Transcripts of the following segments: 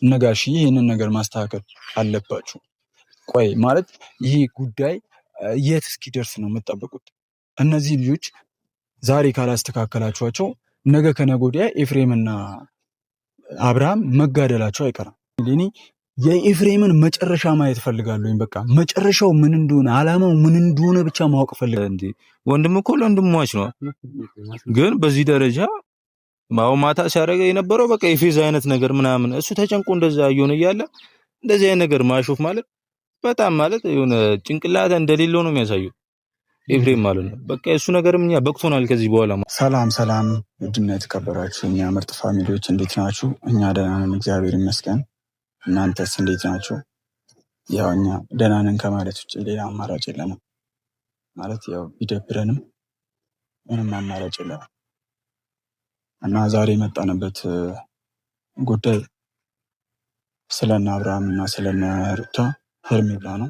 ነጋሽ ይሄንን ነገር ማስተካከል አለባችሁ። ቆይ ማለት ይሄ ጉዳይ የት እስኪደርስ ነው የምትጠብቁት? እነዚህ ልጆች ዛሬ ካላስተካከላችኋቸው ነገ ከነገ ወዲያ ኤፍሬምና አብርሃም መጋደላቸው አይቀርም። እኔ የኤፍሬምን መጨረሻ ማየት ፈልጋለሁ። በቃ መጨረሻው ምን እንደሆነ አላማው ምን እንደሆነ ብቻ ማወቅ ፈልጋለሁ። እንዴ ወንድም እኮ ለወንድሟች ነው፣ ግን በዚህ ደረጃ ማታ ሲያደርገው የነበረው በቃ የፌዝ አይነት ነገር ምናምን እሱ ተጨንቆ እንደዛ እየሆነ እያለ እንደዚህ አይነት ነገር ማሾፍ ማለት በጣም ማለት የሆነ ጭንቅላት እንደሌለው ነው የሚያሳየው ኤፍሬም ማለት ነው። በቃ እሱ ነገርም እኛ በቅቶናል ከዚህ በኋላ። ሰላም ውድና የተከበራችሁ እኛ ምርጥ ፋሚሊዎች እንዴት ናችሁ? እኛ ደህና ነን እግዚአብሔር ይመስገን። እናንተስ እንዴት ናችሁ? ያው እኛ ደህና ነን ከማለት ውጭ ሌላ አማራጭ የለንም። ማለት ያው ቢደብረንም ምንም አማራጭ የለንም እና ዛሬ የመጣንበት ጉዳይ ስለነ አብርሃም እና ስለነ ሩታ ሄርሜላ ነው።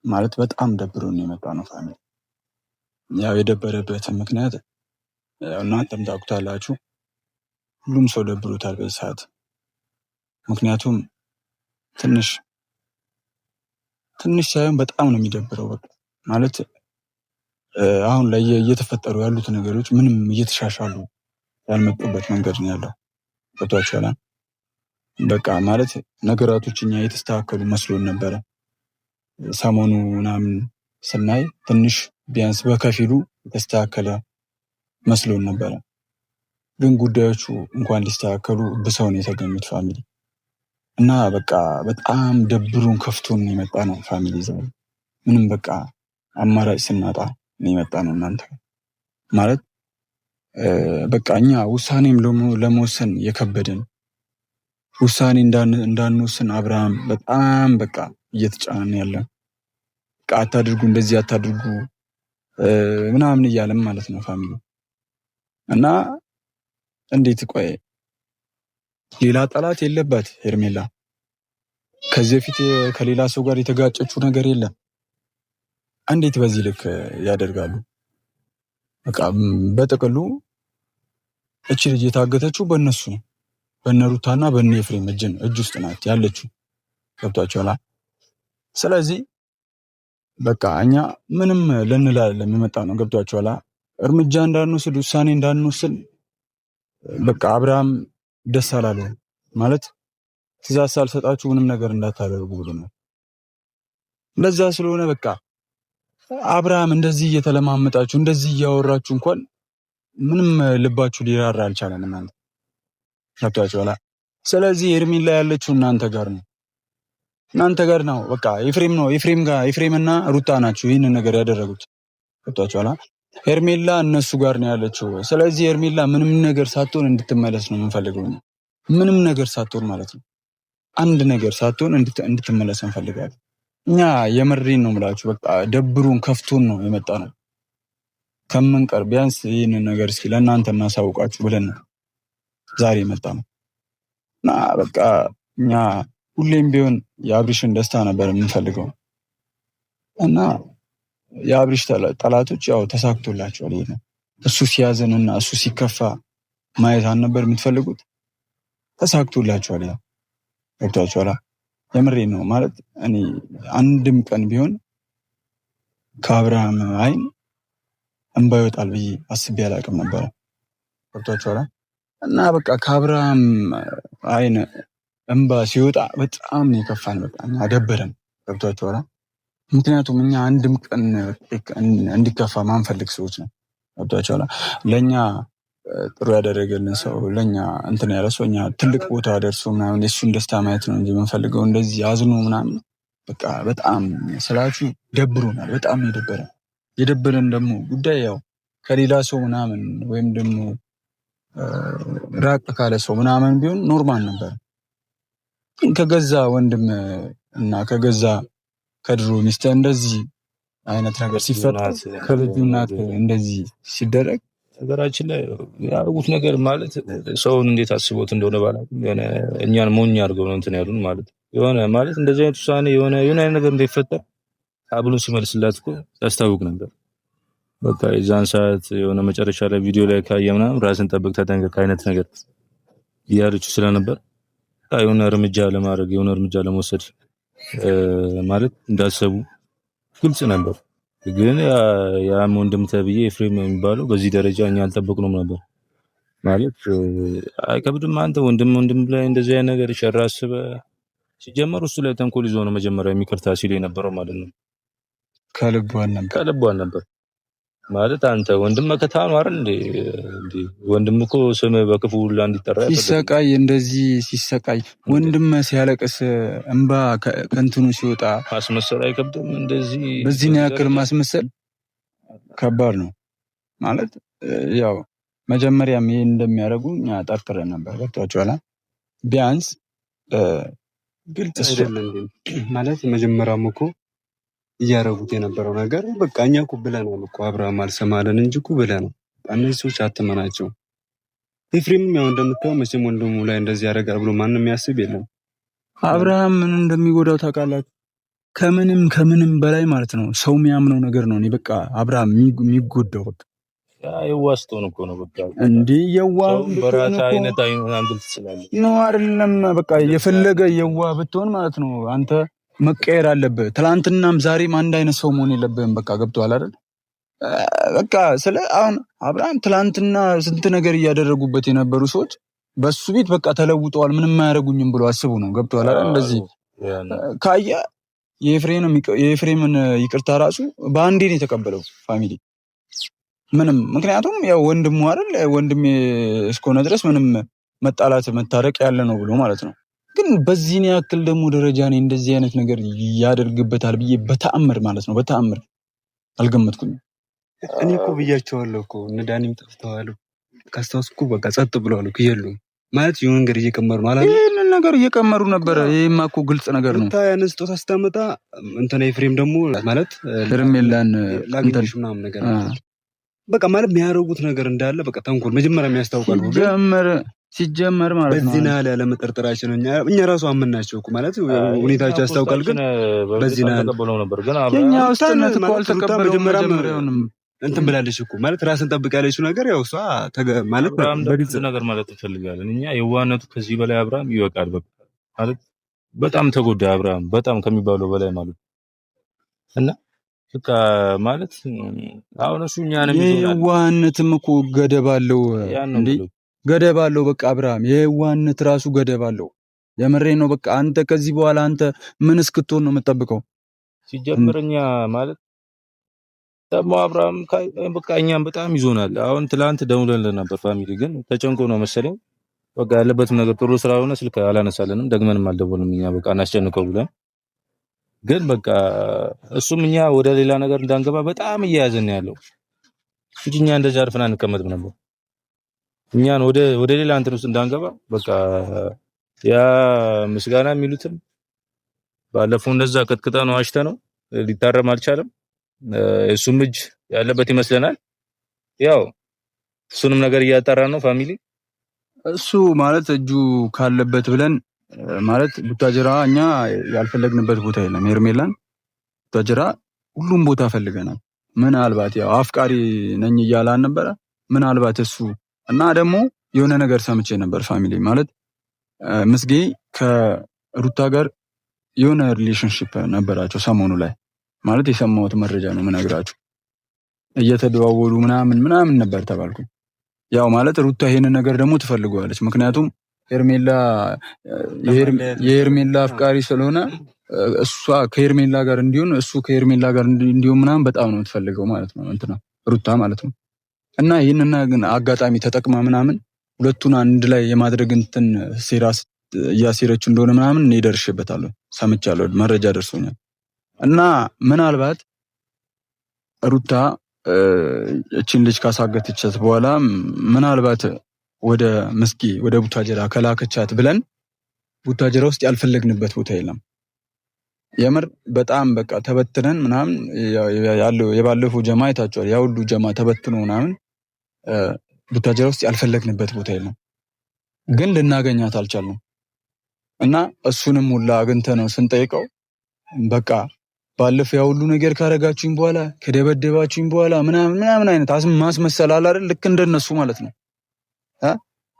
ማለት በጣም ደብሮን የመጣ ነው ፋሚሊ። ያው የደበረበትን ምክንያት እናንተም ታውቁታላችሁ። ሁሉም ሰው ደብሮታል በዚህ ሰዓት። ምክንያቱም ትንሽ ሳይሆን በጣም ነው የሚደብረው። በቃ ማለት አሁን ላይ እየተፈጠሩ ያሉት ነገሮች ምንም እየተሻሻሉ ያልመጡበት መንገድ ነው ያለው። ገብቷችኋል? በቃ ማለት ነገራቶች እኛ የተስተካከሉ መስሎን ነበረ። ሰሞኑ ምናምን ስናይ ትንሽ ቢያንስ በከፊሉ የተስተካከለ መስሎን ነበረ። ግን ጉዳዮቹ እንኳን ሊስተካከሉ ብሰውን የተገኙት ፋሚሊ እና በቃ በጣም ደብሩን ከፍቶን የመጣ ነው ፋሚሊ። ዛሬ ምንም በቃ አማራጭ ስናጣ ነው የመጣ ነው። እናንተ ማለት በቃ እኛ ውሳኔም ለመወሰን የከበደን ውሳኔ እንዳንወስን አብርሃም በጣም በቃ እየተጫነን ያለን በቃ አታድርጉ እንደዚህ አታድርጉ ምናምን እያለም ማለት ነው ፋሚሊ። እና እንዴት ቆይ ሌላ ጠላት የለባት ሄርሜላ። ከዚህ በፊት ከሌላ ሰው ጋር የተጋጨችው ነገር የለም። እንዴት በዚህ ልክ ያደርጋሉ? በቃ በጥቅሉ እቺ ልጅ የታገተችው በእነሱ ነው፣ በነሩታና በነ ኤፍሬም እጅ ውስጥ ናት ያለችው። ገብቷችኋል? ስለዚህ በቃ እኛ ምንም ልንላለን የመጣ ነው። ገብቷችኋል? እርምጃ እንዳንወስድ ውሳኔ እንዳንወስድ በቃ አብርሃም ደስ አላለው ማለት ትእዛዝ ሳልሰጣችሁ ምንም ነገር እንዳታደርጉ ብሎናል። ለዛ ስለሆነ በቃ አብርሃም እንደዚህ እየተለማመጣችሁ እንደዚህ እያወራችሁ እንኳን ምንም ልባችሁ ሊራራ አልቻለም እናንተ። ገብቷችኋል? ስለዚህ ሄርሜላ ያለችው እናንተ ጋር ነው በቃ ኤፍሬምና ሩታ ናቸው ይህንን ነገር ያደረጉት። ገብቷችኋል? ሄርሜላ እነሱ ጋር ነው ያለችው። ስለዚህ ሄርሜላ ምንም ነገር ሳትሆን እንድትመለስ ነው የምንፈልገው። ምንም ነገር ሳትሆን ማለት ነው፣ አንድ ነገር ሳትሆን እንድትመለስ እንፈልጋለን እኛ። የምሬን ነው የምላችሁ። በቃ ደብሩን ከፍቶን ነው የመጣ ነው። ከምንቀር ቢያንስ ይህንን ነገር እስኪ ለእናንተ እናሳውቃችሁ ብለን ዛሬ የመጣ ነው እና በቃ እኛ ሁሌም ቢሆን የአብሪሽን ደስታ ነበር የምንፈልገው እና የአብሪሽ ጠላቶች ያው ተሳክቶላቸዋል። ይሄ እሱ ሲያዘንና እሱ ሲከፋ ማየት አልነበር የምትፈልጉት? ተሳክቶላቸዋል። ያው ገብቷቸዋል። የምሬን ነው ማለት እኔ አንድም ቀን ቢሆን ከአብርሃም አይን እንባ ይወጣል ብዬ አስቤ አላውቅም ነበረ። ገብቷቸዋል። እና በቃ ከአብርሃም አይን እንባ ሲወጣ በጣም ነው የከፋን። በጣም አደበረን። ገብቷቸዋል። ምክንያቱም እኛ አንድም ቀን እንዲከፋ ማንፈልግ ሰዎች ነው። ገብቷቸዋል። ለእኛ ጥሩ ያደረገልን ሰው ለእኛ እንትን ያለ ሰው እኛ ትልቅ ቦታ ደርሶ ምናምን የእሱን ደስታ ማየት ነው እንጂ የምንፈልገው እንደዚህ አዝኖ ምናምን በቃ በጣም ስላችሁ ደብሮናል። በጣም የደበረን ደግሞ ጉዳይ ያው ከሌላ ሰው ምናምን ወይም ደግሞ ራቅ ካለ ሰው ምናምን ቢሆን ኖርማል ነበር። ከገዛ ወንድም እና ከገዛ ከድሮ ሚስት እንደዚህ አይነት ነገር ሲፈጠር ከልጁ እናት እንደዚህ ሲደረግ ነገራችን ላይ ያደረጉት ነገር ማለት ሰውን እንዴት አስቦት እንደሆነ ባላውቅም የሆነ እኛን ሞኝ አድርገው ነው እንትን ያሉን ማለት የሆነ ማለት እንደዚህ አይነት ውሳኔ የሆነ አይነት ነገር እንዳይፈጠር አብሎ ሲመልስላት እኮ ያስታውቅ ነበር። በቃ የዛን ሰዓት የሆነ መጨረሻ ላይ ቪዲዮ ላይ ካየ ምናምን ራስን ጠብቅ ተጠንቀቅ አይነት ነገር እያለችው ስለነበር የሆነ እርምጃ ለማድረግ የሆነ እርምጃ ለመውሰድ ማለት እንዳሰቡ ግልጽ ነበር። ግን ያም ወንድም ተብዬ ኤፍሬም የሚባለው በዚህ ደረጃ እኛ አልጠበቅነውም ነበር። ማለት አይከብድም? አንተ ወንድም ላይ እንደዚህ አይነት ነገር ሸራ አስበህ ሲጀመር እሱ ላይ ተንኮል ይዞ ነው መጀመሪያ የሚቅርታ ሲል የነበረው ማለት ነው። ከልቡ አልነበር ማለት አንተ ወንድም መከታ ነው አይደል እንዴ? ወንድም እኮ ስም በክፉ ሁላ እንዲጠራ ሲሰቃይ እንደዚህ ሲሰቃይ ወንድም ሲያለቅስ እንባ ከእንትኑ ሲወጣ ማስመሰል አይከብድም? እንደዚህ በዚህ ያክል ማስመሰል ከባድ ነው ማለት ያው መጀመሪያም ይሄን እንደሚያደርጉ እኛ ጠርጥረን ነበር። ገብቷችኋል? ቢያንስ ግልጽ አይደለም ማለት መጀመሪያም እኮ እያረጉት የነበረው ነገር በቃ እኛ እኮ ብለናል እኮ አብርሃም አልሰማለን እንጂ እኮ ብለናል። እነዚህ ሰዎች አትመናቸው። ኤፍሬምም ያው እንደምታየው መቼም ወንድሙ ላይ እንደዚህ ያደርጋል ብሎ ማንም ያስብ የለም። አብርሃም ምን እንደሚጎዳው ታውቃላችሁ? ከምንም በላይ ማለት ነው ሰው የሚያምነው ነገር ነው። እኔ በቃ አብርሃም የሚጎዳው በቃ የዋስተውን እኮ ነው በቃ እንዴ የዋህ በራሳ አይነት አንግል ትችላለህ ነው አይደለም? በቃ የፈለገ የዋህ ብትሆን ማለት ነው አንተ መቀየር አለብህ። ትላንትናም ዛሬም አንድ አይነት ሰው መሆን የለብህም። በቃ ገብቶሃል አይደል? በቃ ስለ አሁን አብርሃም ትላንትና ስንት ነገር እያደረጉበት የነበሩ ሰዎች በሱ ቤት በቃ ተለውጠዋል። ምንም አያደርጉኝም ብሎ አስቡ ነው። ገብቶሃል አይደል? እንደዚህ ካያ የኤፍሬምን ይቅርታ ራሱ በአንዴ ነው የተቀበለው ፋሚሊ ምንም። ምክንያቱም ያው ወንድሙ አይደል? ወንድሜ እስከሆነ ድረስ ምንም መጣላት መታረቅ ያለ ነው ብሎ ማለት ነው። ግን በዚህን ያክል ደግሞ ደረጃ ነው እንደዚህ አይነት ነገር ያደርግበታል ብዬ በተአምር ማለት ነው በተአምር አልገመትኩኝም። እኔ እኮ ብያቸዋለሁ እኮ እነ ዳኒም ጠፍተዋል። ካስታወስኩ በቃ ጸጥ ብለዋል እኮ የሉም ማለት የሆነ ነገር እየቀመሩ ነው አላለ? ይሄንን ነገር እየቀመሩ ነበር። ይሄማ እኮ ግልጽ ነገር ነው። ያን ስጦታ ስታመጣ እንትና ኤፍሬም ደግሞ ማለት ሄርሜላን ላግኝሽ ምናምን ነገር በቃ ማለት የሚያደርጉት ነገር እንዳለ በቃ ተንኮል መጀመሪያ የሚያስታውቃሉ ሲጀመር ማለት ነው። በዚህ ናለ ያለመጠርጠራችን እኛ ራሱ አመናቸው እኮ ማለት ሁኔታቸው ያስታውቃል። ግን በዚህ ናለ ተቀበለው ነበር። ግን የኛ ውስጥነት እኮ አልተቀበለው መጀመሪያውንም እንትን ብላለች እኮ ማለት ራስን ጠብቅ ያለችው ነገር ያው እሷ ማለት በግልጽ ነገር ማለት እንፈልጋለን እኛ። የዋህነቱ ከዚህ በላይ አብርሃም ይወቃል። በቃ ማለት በጣም ተጎዳ አብርሃም በጣም ከሚባለው በላይ ማለት እና በቃ ማለት አሁን እሱ እኛንም የዋህነትም እኮ ገደብ አለው እንዴ? ገደብ አለው። በቃ አብርሃም የዋህነት ራሱ ገደብ አለው። የምሬ ነው። በቃ አንተ ከዚህ በኋላ አንተ ምን እስክትሆን ነው የምጠብቀው? ሲጀምርኛ ማለት ደግሞ አብርሃም በቃ እኛም በጣም ይዞናል። አሁን ትላንት ደውለን ነበር ፋሚሊ፣ ግን ተጨንቆ ነው መሰለኝ በቃ ያለበትም ነገር ጥሩ ስላልሆነ ስልክ አላነሳልንም። ደግመንም አልደወልንም እኛ በቃ እናስጨንቀው ብለን። ግን በቃ እሱም እኛ ወደ ሌላ ነገር እንዳንገባ በጣም እያያዘን ያለው እንጂ እኛ እንደዛ አርፈን አንቀመጥም ነበር። እኛን ወደ ሌላ እንትን ውስጥ እንዳንገባ በቃ ያ ምስጋና የሚሉትም ባለፈው እንደዛ ቀጥቅጣ ነው አሽተ ነው ሊታረም አልቻለም። እሱም እጅ ያለበት ይመስለናል። ያው እሱንም ነገር እያጣራ ነው ፋሚሊ። እሱ ማለት እጁ ካለበት ብለን ማለት ቡታጅራ እኛ ያልፈለግንበት ቦታ የለም። ሄርሜላን ቡታጅራ ሁሉም ቦታ ፈልገናል። ምናልባት ያው አፍቃሪ ነኝ እያላን ነበረ። ምናልባት እሱ እና ደግሞ የሆነ ነገር ሰምቼ ነበር ፋሚሊ ማለት ምስጌ ከሩታ ጋር የሆነ ሪሌሽንሺፕ ነበራቸው ሰሞኑ ላይ ማለት የሰማሁት መረጃ ነው የምነግራችሁ። እየተደዋወሉ ምናምን ነበር ተባልኩ። ያው ማለት ሩታ ይሄንን ነገር ደግሞ ትፈልገዋለች። ምክንያቱም ሄርሜላ የሄርሜላ አፍቃሪ ስለሆነ እሷ ከሄርሜላ ጋር እንዲሆን እሱ ከሄርሜላ ጋር እንዲሆን ምናምን በጣም ነው የምትፈልገው ማለት ነው እንትና ሩታ ማለት ነው። እና ይሄንን ግን አጋጣሚ ተጠቅማ ምናምን ሁለቱን አንድ ላይ የማድረግ እንትን ሴራ እያሴረች እንደሆነ ምናምን እኔ ደርሼበታለሁ፣ ሰምቻለሁ፣ መረጃ ደርሶኛል። እና ምናልባት ሩታ እቺን ልጅ ካሳገተቻት በኋላ ምናልባት ወደ መስጊ ወደ ቡታጀራ ከላከቻት ብለን ቡታጀራ ውስጥ ያልፈለግንበት ቦታ የለም። የምር በጣም በቃ ተበትነን ምናምን ያለው የባለፈው ጀማ አይታችኋል። ያ ሁሉ ጀማ ተበትኖ ምናምን ቡታጀራ ውስጥ ያልፈለግንበት ቦታ የለም፣ ግን ልናገኛት አልቻልንም። እና እሱንም ሁላ አግኝተነው ስንጠይቀው በቃ ባለፈው ያ ሁሉ ነገር ካረጋችሁኝ በኋላ ከደበደባችሁኝ በኋላ ምናምን አይነት ማስመሰል አለ አይደል? ልክ እንደነሱ ማለት ነው።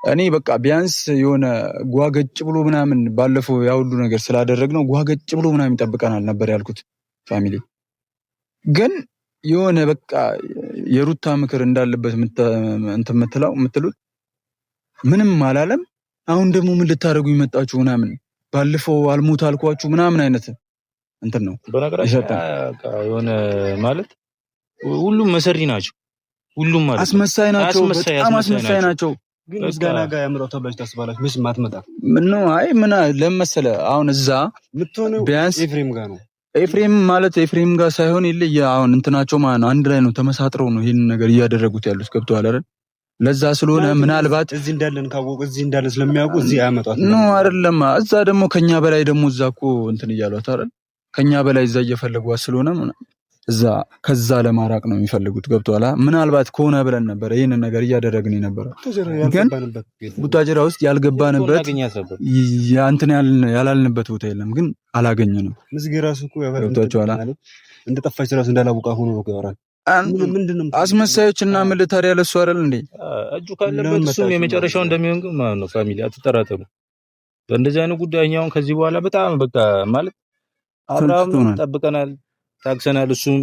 እኔ በቃ ቢያንስ የሆነ ጓገጭ ብሎ ምናምን ባለፈው ያ ሁሉ ነገር ስላደረግነው ጓገጭ ብሎ ምናምን ይጠብቀናል ነበር ያልኩት ፋሚሊ። ግን የሆነ በቃ የሩታ ምክር እንዳለበት እንትን የምትሉት ምንም አላለም። አሁን ደግሞ ምን ልታደርጉ ይመጣችሁ ምናምን ባለፈው አልሞት አልኳችሁ ምናምን አይነት እንትን ነው። በነገራችን የሆነ ማለት ሁሉም መሰሪ ናቸው። ሁሉም ማለት አስመሳይ ናቸው። በጣም አስመሳይ ናቸው። ግን ምስጋና ጋር ያምራው ተብላችሁ ታስባላችሁ። ምንም ማትመጣ ነው። አይ ምን ለመሰለ አሁን እዛ የምትሆነው ቢያንስ ኤፍሬም ጋር ነው። ኤፍሬም ጋር ሳይሆን አሁን እንትናቸው ማለት ነው አንድ ላይ ነው ተመሳጥረው ነው ይሄን ነገር እያደረጉት ያሉት። ገብቶሃል አይደል? ለዛ ስለሆነ ምናልባት እዚህ እንዳለን ካወቁ እዚህ እንዳለ ስለሚያውቁ እዚህ አያመጣት ነው አይደለም። እዛ ደግሞ ከኛ በላይ ደግሞ እዛ እኮ እንትን እያሏት አይደል? ከኛ በላይ እዛ እየፈለጓት ስለሆነ እዛ ከዛ ለማራቅ ነው የሚፈልጉት። ገብቶሃል? ምናልባት ከሆነ ብለን ነበር ይሄን ነገር እያደረግን የነበረው። ግን ቡታጀራ ውስጥ ያልገባንበት እንትን ያላልንበት ቦታ የለም። ግን አላገኘንም። ምስጌ ራሱ እኮ ገብቷቸዋል። እንደጠፋች ራሱ እንዳላውቃ ሆኖ ነው ያወራል። አስመሳዮች እና ሚሊታሪ ያለሱ አይደል እንዴ? እጁ ካለበት እሱም የመጨረሻው እንደሚሆን ግን ማለት ነው። ፋሚሊ አትጠራጠሩ በእንደዚህ አይነት ጉዳይ። እኛው ከዚህ በኋላ በጣም በቃ ማለት አብርሃም ጠብቀናል፣ ታክሰናል። እሱም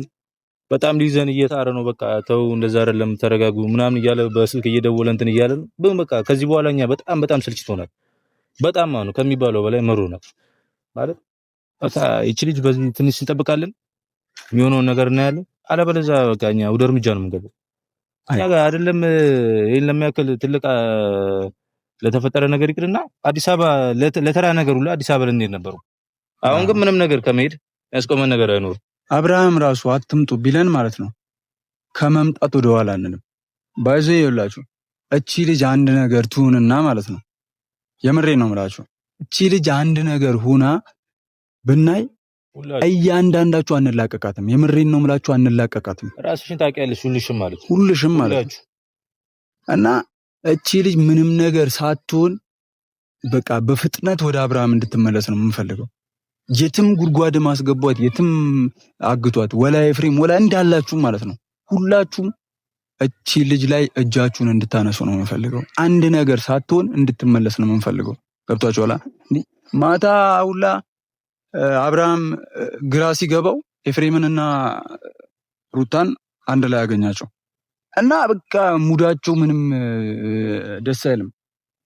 በጣም ሊዘን እየታረ ነው። በቃ ተው እንደዛ አይደለም ተረጋጉ ምናምን እያለ በስልክ እየደወለ እንትን እያለ ነው። በቃ ከዚህ በኋላ እኛ በጣም ስልችቶናል። በጣም ነው ከሚባለው በላይ መሮናል ማለት በቃ እቺ ልጅ በዚህ ትንሽ እንጠብቃለን፣ የሚሆነውን ነገር እናያለን። አለበለዚያ በቃ እኛ ወደ እርምጃ ነው የምንገባው። እኛ ጋር አይደለም ይሄን ለሚያክል ትልቅ ለተፈጠረ ነገር ይቅርና አዲስ አበባ ለተራ ነገር ሁሉ አዲስ አበባ ልንሄድ ነበሩ። አሁን ግን ምንም ነገር ከመሄድ ያስቆመን ነገር አይኖርም። አብርሃም ራሱ አትምጡ ቢለን ማለት ነው ከመምጣት ወደ ኋላ አንልም። ባይዘ ይኸውላችሁ እቺ ልጅ አንድ ነገር ትሁንና ማለት ነው የምሬ ነው የምላችሁ እቺ ልጅ አንድ ነገር ሁና ብናይ እያንዳንዳችሁ አንላቀቃትም። የምሬን ነው የምላችሁ አንላቀቃትም። ራስሽን ታውቂያለሽ። ሁልሽም ማለት እና እቺ ልጅ ምንም ነገር ሳትሆን በቃ በፍጥነት ወደ አብርሃም እንድትመለስ ነው የምንፈልገው። የትም ጉድጓድ ማስገቧት፣ የትም አግቷት፣ ወላ ኤፍሬም ወላ እንዳላችሁ ማለት ነው ሁላችሁም እቺ ልጅ ላይ እጃችሁን እንድታነሱ ነው የምንፈልገው። አንድ ነገር ሳትሆን እንድትመለስ ነው የምንፈልገው። ገብቷችኋል? ማታ ሁላ አብርሃም ግራ ሲገባው ኤፍሬምንና ሩታን አንድ ላይ ያገኛቸው እና በቃ ሙዳቸው ምንም ደስ አይልም።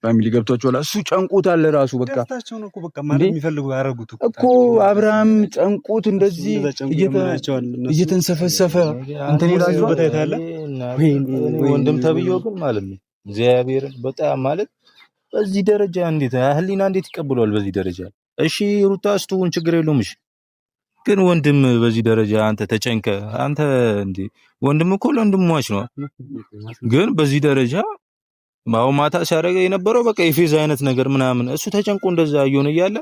ፋሚሊ ገብቷችኋል? እሱ ጨንቆታል ራሱ በቃ ደስታቸው ነው እኮ በቃ ማለት የሚፈልጉ ያረጉት እኮ አብርሃም ጨንቆት እንደዚህ እየተንሰፈሰፈ እንትን ይላል። በታይታለ ወንድም ተብዬው ግን ማለት ነው እግዚአብሔር በጣም ማለት በዚህ ደረጃ እንዴት ህሊና እንዴት ይቀበሏል? በዚህ ደረጃ እሺ ሩታ አስተውን ችግር የለውም። እሺ ግን ወንድም በዚህ ደረጃ አንተ ተጨንቀ አንተ እንዴ ወንድም እኮ ለወንድሟች ነው። ግን በዚህ ደረጃ ማታ ሲያደርግ የነበረው በቃ የፌዝ አይነት ነገር ምናምን እሱ ተጨንቆ እንደዛ እየሆነ እያለ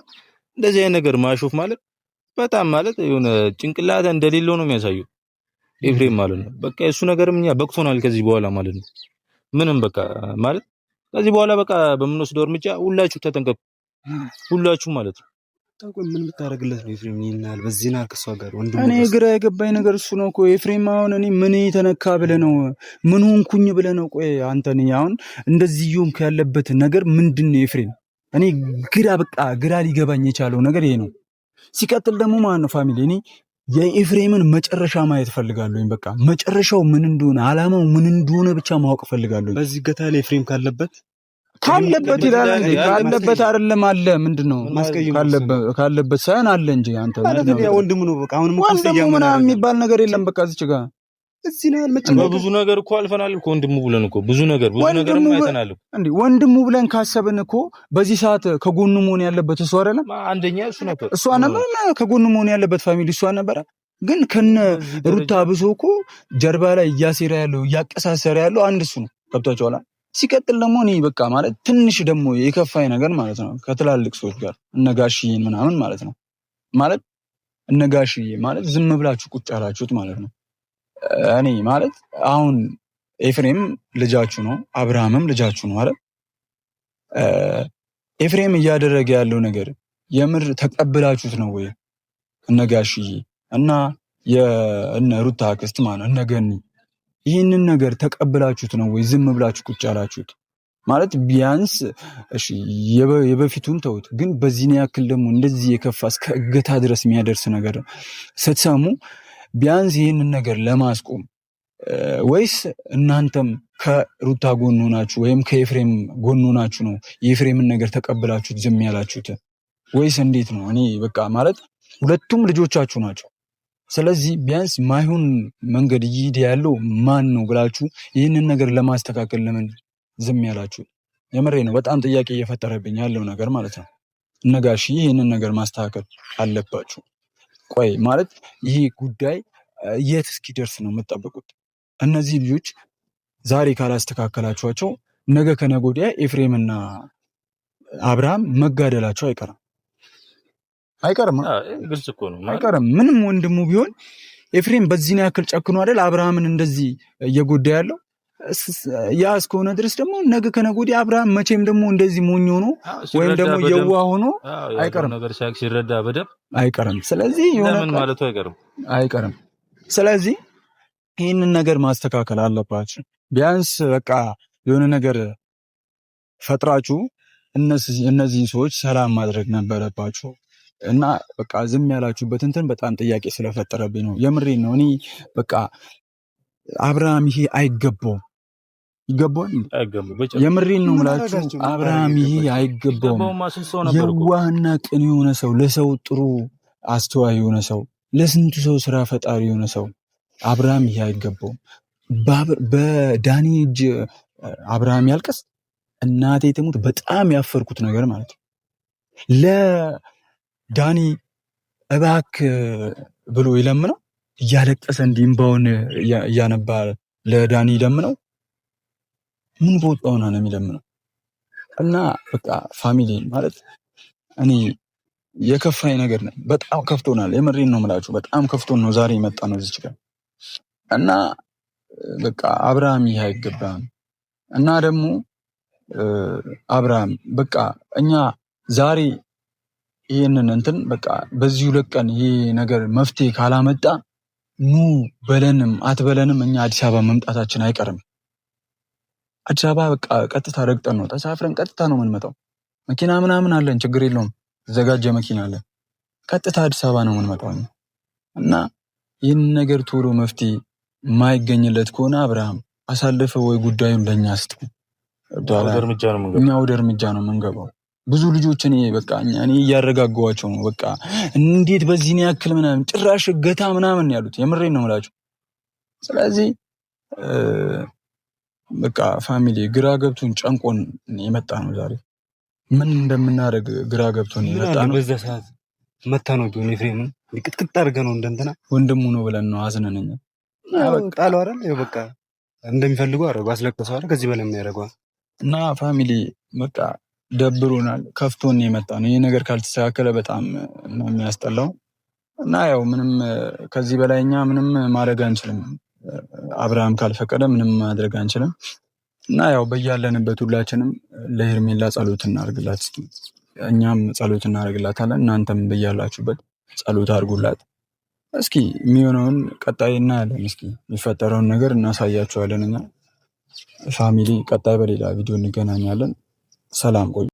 እንደዚህ አይነት ነገር ማሾፍ ማለት በጣም ማለት የሆነ ጭንቅላት እንደሌለው ነው የሚያሳየው ኤፍሬም ማለት ነው። በቃ እሱ ነገርም እኛ በቅቶናል ከዚህ በኋላ ማለት ነው። ምንም በቃ ማለት ከዚህ በኋላ በቃ በምንወስደው እርምጃ ሁላችሁ ተጠንቀቁ፣ ሁላችሁ ማለት ነው። ታውቁ ምን ብታረግለት ነው ኤፍሬም ይናል በዚህና ከሷ ጋር ወንድሙ። እኔ ግራ የገባኝ ነገር እሱ ነው እኮ ኤፍሬም። አሁን እኔ ምን የተነካ ብለህ ነው ምን ሆንኩኝ ብለህ ነው? ቆይ አንተ ነኝ አሁን እንደዚህ ይሁን ያለበት ነገር ምንድነው ኤፍሬም? እኔ ግራ ሊገባኝ የቻለው ነገር ይሄ ነው። ሲቀጥል ደግሞ ማን ነው ፋሚሊ እኔ የኤፍሬምን መጨረሻ ማየት ፈልጋለሁ። በቃ መጨረሻው ምን እንደሆነ አላማው ምን እንደሆነ ብቻ ማወቅ ፈልጋለሁ። በዚህ ገታ ላይ ኤፍሬም ካለበት ይላል እንዴ? ካለበት አይደለም አለ ምንድነው ካለበት ሳይሆን አለ እንጂ አንተ ማለት ነው ወንድሙ ነው። በቃ አሁን ወንድሙ ምናምን የሚባል ነገር የለም። በቃ እዚህ ጋር እዚህ ነው ያልመጨረሻ በብዙ ነገር እኮ አልፈናል እኮ ወንድሙ ብለን እኮ ብዙ ነገር አይተናል እንዴ። ወንድሙ ብለን ካሰብን እኮ በዚህ ሰዓት ከጎኑ መሆን ያለበት እሱ አይደለም? አንደኛ እሱ ነበር ከጎኑ መሆን ያለበት ፋሚሊ እሱ ነበረ። ግን ከነ ሩታ ብሶ እኮ ጀርባ ላይ እያሴረ ያለው እያቀሳሰረ ያለው አንድ እሱ ነው። ገብቷቸዋል? ሲቀጥል ደግሞ እኔ በቃ ማለት ትንሽ ደግሞ የከፋኝ ነገር ማለት ነው ከትላልቅ ሰዎች ጋር እነጋሽዬን ምናምን ማለት ነው ማለት እነጋሽዬ ማለት ዝም ብላችሁ ቁጭ ያላችሁት ማለት ነው። እኔ ማለት አሁን ኤፍሬም ልጃችሁ ነው፣ አብርሃምም ልጃችሁ ነው ማለት ኤፍሬም እያደረገ ያለው ነገር የምር ተቀብላችሁት ነው ወይ? እነጋሽዬ እና የእነ ሩታ አክስት ማለት እነገኒ ይህንን ነገር ተቀብላችሁት ነው ወይ ዝም ብላችሁ ቁጭ ያላችሁት? ማለት ቢያንስ እሺ የበፊቱን ተውት፣ ግን በዚህን ያክል ደግሞ እንደዚህ የከፋ እስከ እገታ ድረስ የሚያደርስ ነገር ስትሰሙ ቢያንስ ይህንን ነገር ለማስቆም ወይስ እናንተም ከሩታ ጎን ሆናችሁ ወይም ከኤፍሬም ጎን ሆናችሁ ነው የኤፍሬምን ነገር ተቀብላችሁት ዝም ያላችሁት? ወይስ እንዴት ነው? እኔ በቃ ማለት ሁለቱም ልጆቻችሁ ናቸው። ስለዚህ ቢያንስ ማይሆን መንገድ እየሄደ ያለው ማን ነው ብላችሁ ይህንን ነገር ለማስተካከል ለምን ዝም ያላችሁ? የምሬ ነው። በጣም ጥያቄ እየፈጠረብኝ ያለው ነገር ማለት ነው። እነጋሽ ይህንን ነገር ማስተካከል አለባችሁ። ቆይ ማለት ይሄ ጉዳይ የት እስኪደርስ ነው የምትጠብቁት? እነዚህ ልጆች ዛሬ ካላስተካከላችኋቸው ነገ ከነገ ወዲያ ኤፍሬምና አብርሃም መጋደላቸው አይቀርም ግልጽ እኮ ነው። አይቀርም። ምንም ወንድሙ ቢሆን ኤፍሬም በዚህ ነው ያክል ጨክኖ አይደል አብርሃምን እንደዚህ እየጎዳ ያለው። ያ እስከሆነ ድረስ ደግሞ ነገ ከነገ ወዲያ አብርሃም መቼም ደግሞ እንደዚህ ሞኝ ሆኖ ወይም ደግሞ የዋ ሆኖ አይቀርም ነገር ሲረዳ በደብ አይቀርም። ስለዚህ ምን ማለቱ አይቀርም። ስለዚህ ይህንን ነገር ማስተካከል አለባችሁ። ቢያንስ በቃ የሆነ ነገር ፈጥራችሁ እነዚህን ሰዎች ሰላም ማድረግ ነበረባችሁ እና በቃ ዝም ያላችሁበት እንትን በጣም ጥያቄ ስለፈጠረብኝ ነው። የምሬን ነው። እኔ በቃ አብርሃም ይሄ አይገባውም። ይገባዋል? የምሬን ነው የምላችሁ። አብርሃም ይሄ አይገባውም። የዋህና ቅን የሆነ ሰው፣ ለሰው ጥሩ አስተዋይ የሆነ ሰው፣ ለስንቱ ሰው ስራ ፈጣሪ የሆነ ሰው አብርሃም ይሄ አይገባውም። በዳኒ እጅ አብርሃም ያልቀስ እናቴ ትሙት። በጣም ያፈርኩት ነገር ማለት ነው ለዳኒ እባክህ ብሎ ይለምነው እያለቀሰ እንዲህ እምባውን እያነባ ለዳኒ ይለምነው ምን በወጣውና ነው የሚለምነው? እና በቃ ፋሚሊ ማለት እኔ የከፋኝ ነገር ነው። በጣም ከፍቶናል። የምሬን ነው የምላችሁ። በጣም ከፍቶን ነው ዛሬ የመጣ ነው እዚች ጋር እና በቃ አብርሃም ይሄ አይገባም። እና ደግሞ አብርሃም በቃ እኛ ዛሬ ይሄንን እንትን በቃ በዚህ 2 ቀን ይሄ ነገር መፍትሄ ካላመጣ ኑ በለንም አትበለንም እኛ አዲስ አበባ መምጣታችን አይቀርም። አዲስ አበባ በቃ ቀጥታ ረግጠን ነው ተሳፍረን ቀጥታ ነው የምንመጣው። መኪና ምናምን አለን፣ ችግር የለውም። ዘጋጀ መኪና አለን። ቀጥታ አዲስ አበባ ነው የምንመጣው እና ይህን ነገር ቶሎ መፍትሄ የማይገኝለት ከሆነ አብርሃም አሳልፈ ወይ ጉዳዩን ለእኛ ስጥ። እኛ ወደ እርምጃ ነው የምንገባው። ብዙ ልጆች እኔ እያረጋጋኋቸው ነው። በቃ እንዴት በዚህ ነው ያክል ምናምን ጭራሽ እገታ ምናምን ያሉት የምሬን ነው የምላቸው። ስለዚህ በቃ ፋሚሊ ግራ ገብቶን ጨንቆን የመጣ ነው ዛሬ ምን እንደምናደርግ ግራ ገብቶን የመጣ ነው። በዛ ሰዓት መታ ነው ቢሆን ኤፍሬምን ቅጥቅጥ አድርገህ ነው እንደንተና ወንድሙ ነው ብለን ነው አዝነነኝ ጣለው አይደል? ይኸው በቃ እንደሚፈልገው አረጋው፣ አስለቀሰው አይደል? ከዚህ በላይ የሚያደርገው እና ፋሚሊ በቃ ደብሮናል፣ ከፍቶን የመጣ ነው። ይሄ ነገር ካልተስተካከለ በጣም ነው የሚያስጠላው እና ያው ምንም ከዚህ በላይ እኛ ምንም ማድረግ አንችልም። አብርሃም ካልፈቀደ ምንም ማድረግ አንችልም እና ያው በያለንበት ሁላችንም ለሄርሜላ ጸሎት እናርግላት። እስኪ እኛም ጸሎት እናርግላታለን፣ እናንተም በያላችሁበት ጸሎት አድርጉላት። እስኪ የሚሆነውን ቀጣይ እናያለን። እስኪ የሚፈጠረውን ነገር እናሳያችኋለን። እኛ ፋሚሊ ቀጣይ በሌላ ቪዲዮ እንገናኛለን። ሰላም ቆዩ።